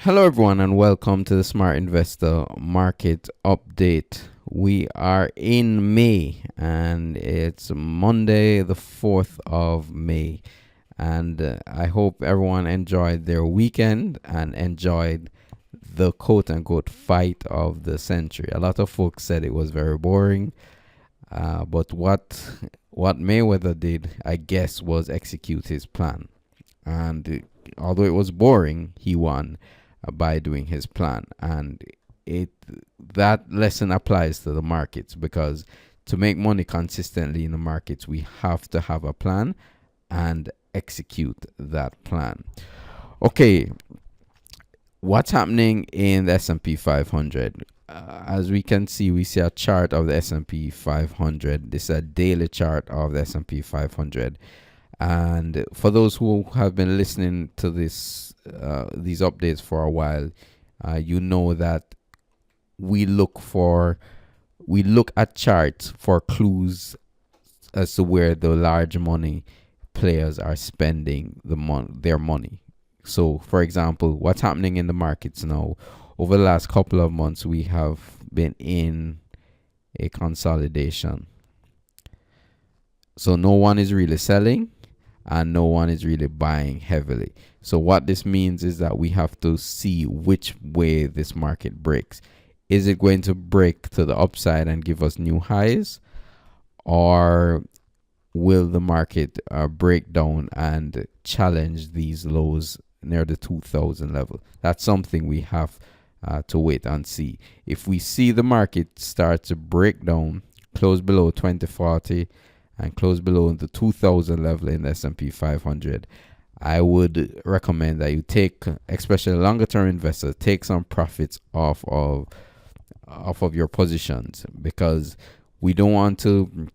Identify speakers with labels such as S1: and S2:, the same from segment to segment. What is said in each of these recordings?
S1: Hello, everyone, and welcome to the Smart Investor Market Update. We are in May, and it's Monday, the 4th of May. And I hope everyone enjoyed their weekend and enjoyed the quote unquote fight of the century. A lot of folks said it was very boring, but what Mayweather did, I guess, was execute his plan. And although it was boring, he won by doing his plan. And it that lesson applies to the markets, because to make money consistently in the markets, we have to have a plan and execute that plan. Okay, what's happening in the S&P 500? As we can see, we see a chart of the S&P 500. This is a daily chart of the S&P 500. And for those who have been listening to these updates for a while, you know that we look at charts for clues as to where the large money players are spending their money. So, for example, what's happening in the markets now? Over the last couple of months, we have been in a consolidation. So no one is really selling and no one is really buying heavily. So what this means is that we have to see which way this market breaks. Is it going to break to the upside and give us new highs, or will the market break down and challenge these lows near the 2000 level? That's something we have to wait and see. If we see the market start to break down, close below 2040 and close below the 2000 level in the S&P 500, I would recommend that you take, especially longer term investors, take some profits off of your positions, because we don't want to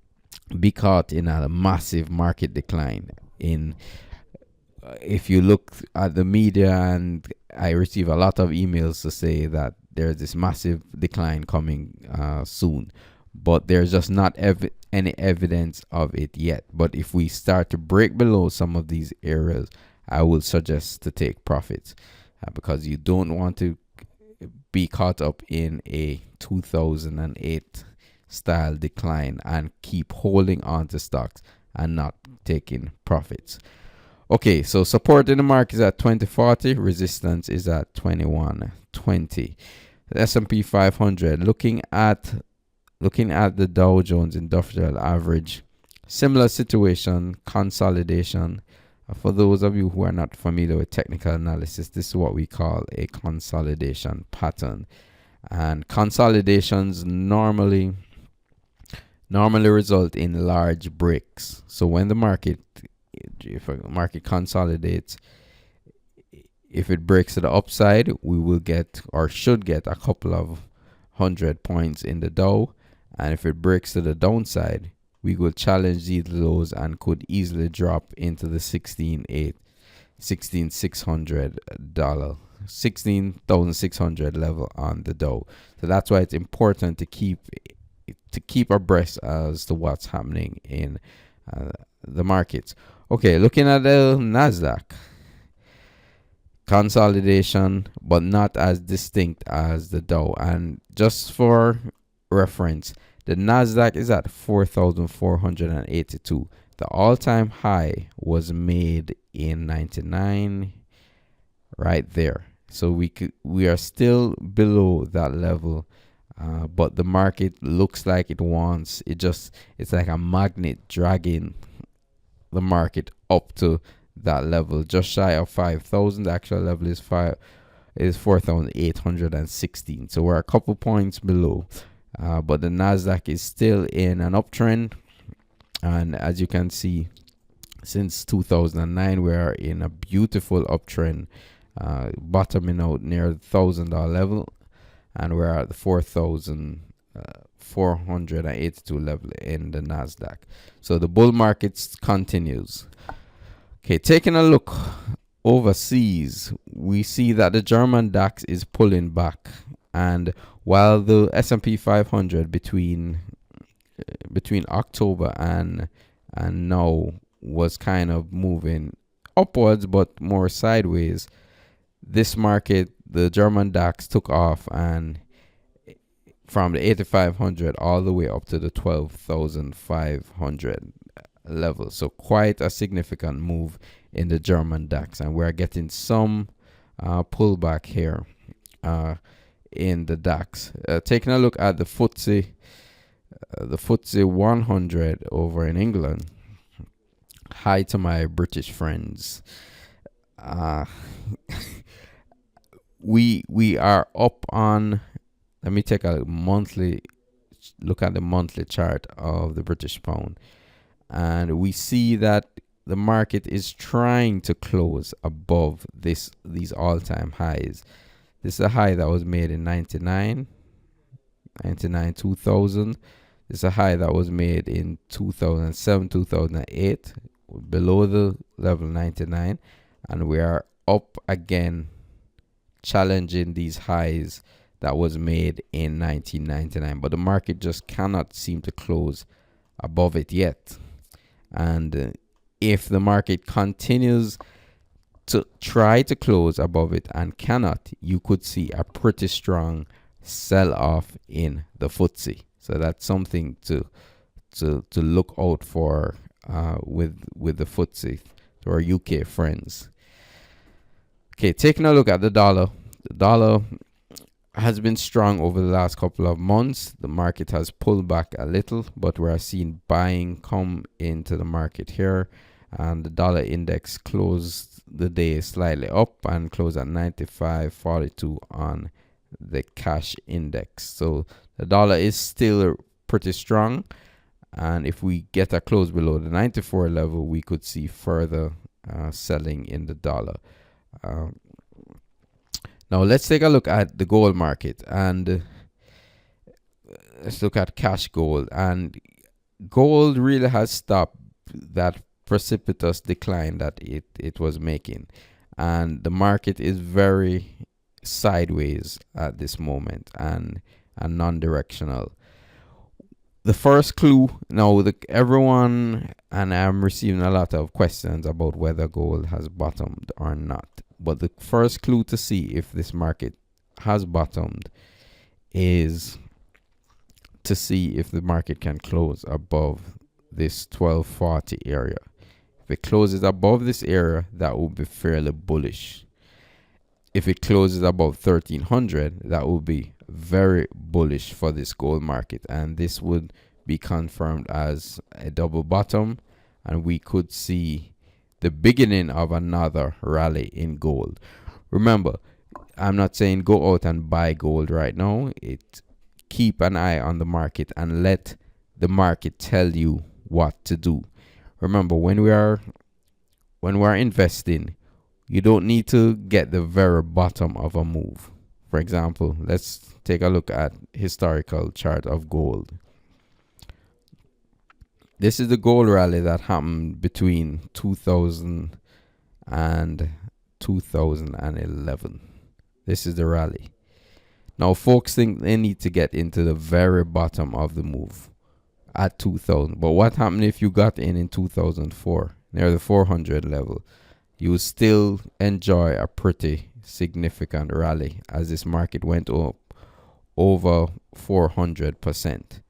S1: be caught in a massive market decline. If you look at the media, and I receive a lot of emails to say that there's this massive decline coming soon, but there's just not any evidence of it yet. But if we start to break below some of these areas, I would suggest to take profits, because you don't want to be caught up in a 2008 style decline and keep holding on to stocks and not taking profits. Okay, so support in the market is at 2040, resistance is at 2120. The S&P 500, looking at the Dow Jones Industrial Average, similar situation, consolidation. For those of you who are not familiar with technical analysis, this is what we call a consolidation pattern. And consolidations normally result in large breaks. So when if a market consolidates, if it breaks to the upside, we will get, or should get, a couple of 100 points in the Dow. And if it breaks to the downside, we will challenge these lows and could easily drop into the $16,600 level on the Dow. So that's why it's important to keep abreast as to what's happening in the markets. Okay, looking at the Nasdaq, consolidation, but not as distinct as the Dow. And just for reference, the Nasdaq is at 4,482. The all-time high was made in 99, right there. So we are still below that level, but the market looks like it wants it's like a magnet dragging the market up to that level, just shy of 5,000. The actual level is 4,816. So we're a couple points below. But the Nasdaq is still in an uptrend, and as you can see, since 2009 we are in a beautiful uptrend, bottoming out near the $1,000 level, and we're at the 4,482 level in the Nasdaq. So the bull market continues. Okay, taking a look overseas, we see that the German DAX is pulling back, and while the S&P 500 between October and now was kind of moving upwards but more sideways, this market, the German DAX took off, and from the 8500 all the way up to the 12,500 level. So quite a significant move in the German DAX, and we're getting some pullback here in the DAX. Taking a look at the FTSE 100 over in England. Hi to my British friends. We are up on. Let me take a look at the monthly chart of the British pound, and we see that the market is trying to close above these all-time highs. This is a high that was made in 99, 2000. This is a high that was made in 2007, 2008, below the level 99, and we are up again, challenging these highs that was made in 1999, but the market just cannot seem to close above it yet. And if the market continues to try to close above it and cannot, you could see a pretty strong sell-off in the FTSE. So that's something to look out for with the FTSE, to our UK friends. Okay, taking a look at the dollar. The dollar has been strong over the last couple of months. The market has pulled back a little, but we're seeing buying come into the market here. And the dollar index closed the day slightly up and closed at 95.42 on the cash index. So the dollar is still pretty strong, and if we get a close below the 94 level, we could see further selling in the dollar. Now let's take a look at the gold market, and let's look at cash gold. And gold really has stopped that precipitous decline that it was making, and the market is very sideways at this moment and non-directional. The first clue now, everyone, and I'm receiving a lot of questions about whether gold has bottomed or not. But the first clue to see if this market has bottomed is to see if the market can close above this 1240 area. If it closes above this area, that would be fairly bullish. If it closes above 1300, that would be very bullish for this gold market, and this would be confirmed as a double bottom, and we could see the beginning of another rally in gold. Remember, I'm not saying go out and buy gold right now. Keep an eye on the market and let the market tell you what to do. Remember, when we are investing, you don't need to get the very bottom of a move. For example, let's take a look at historical chart of gold. This is the gold rally that happened between 2000 and 2011. This is the rally. Now, folks think they need to get into the very bottom of the move at 2000. But what happened if you got in 2004, near the 400 level? You will still enjoy a pretty significant rally as this market went up over 400%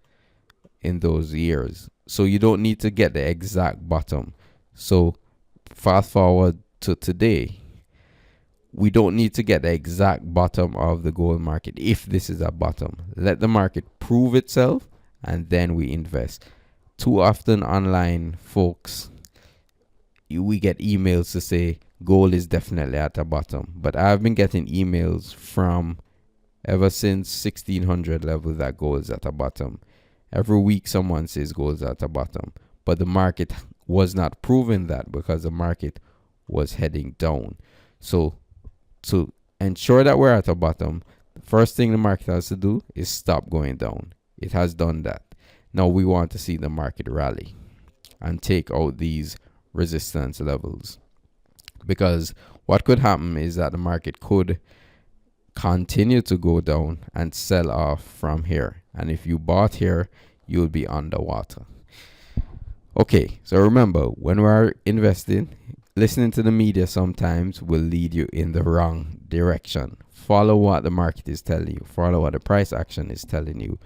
S1: in those years. So you don't need to get the exact bottom. So fast forward to today, we don't need to get the exact bottom of the gold market if this is a bottom. Let the market prove itself and then we invest. Too often online, folks, we get emails to say gold is definitely at the bottom, but I've been getting emails from ever since 1600 level that gold is at the bottom. Every week someone says gold is at the bottom, but the market was not proving that because the market was heading down. So to ensure that we're at the bottom, the first thing the market has to do is stop going down. It has done that. Now we want to see the market rally and take out these resistance levels, because what could happen is that the market could continue to go down and sell off from here, and if you bought here, you'll be underwater. Okay, so remember, when we're investing, listening to the media sometimes will lead you in the wrong direction. follow what the market is telling you, follow what the price action is telling you,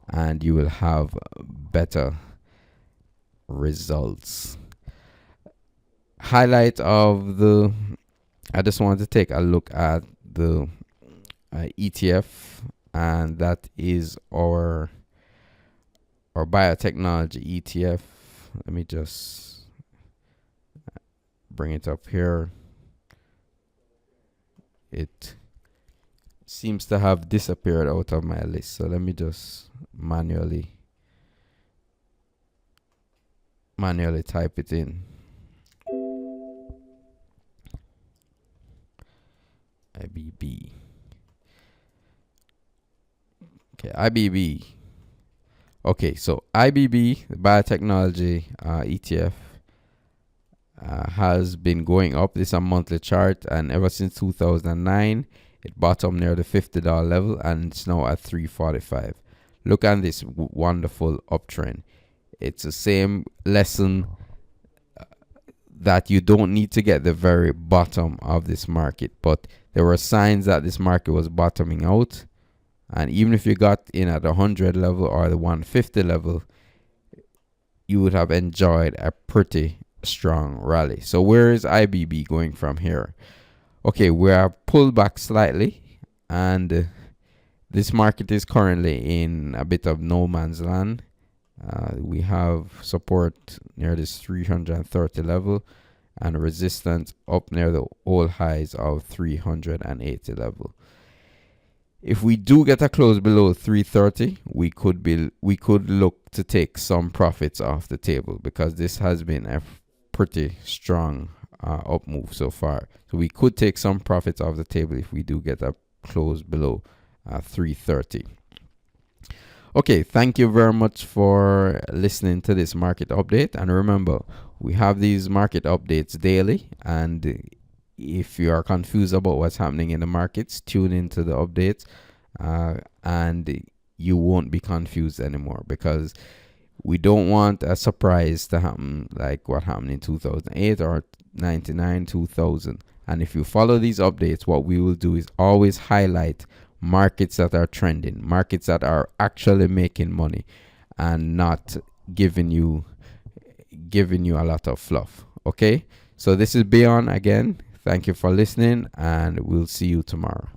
S1: and you will have better results. Highlight of the, I just want to take a look at the ETF, and that is our biotechnology ETF. Let me just bring it up here. It seems to have disappeared out of my list, so let me just manually type it in. IBB. Okay, IBB. Okay, so IBB, the biotechnology ETF, has been going up. This is a monthly chart, and ever since 2009, it bottomed near the $50 level, and it's now at 345. Look at this wonderful uptrend. It's the same lesson that you don't need to get the very bottom of this market, but there were signs that this market was bottoming out, and even if you got in at the 100 level or the 150 level, you would have enjoyed a pretty strong rally. So where is IBB going from here? Okay, we are pulled back slightly, and this market is currently in a bit of no man's land. We have support near this 330 level and resistance up near the all highs of 380 level. If we do get a close below 330, we could look to take some profits off the table, because this has been a pretty strong up move so far. So we could take some profits off the table if we do get a close below 330. Okay, thank you very much for listening to this market update. And remember, we have these market updates daily. And if you are confused about what's happening in the markets, tune into the updates and you won't be confused anymore, because we don't want a surprise to happen like what happened in 2008 or 99, 2000. And if you follow these updates, what we will do is always highlight markets that are trending, markets that are actually making money, and not giving you a lot of fluff. Okay, so this is Beyond again. Thank you for listening, and we'll see you tomorrow.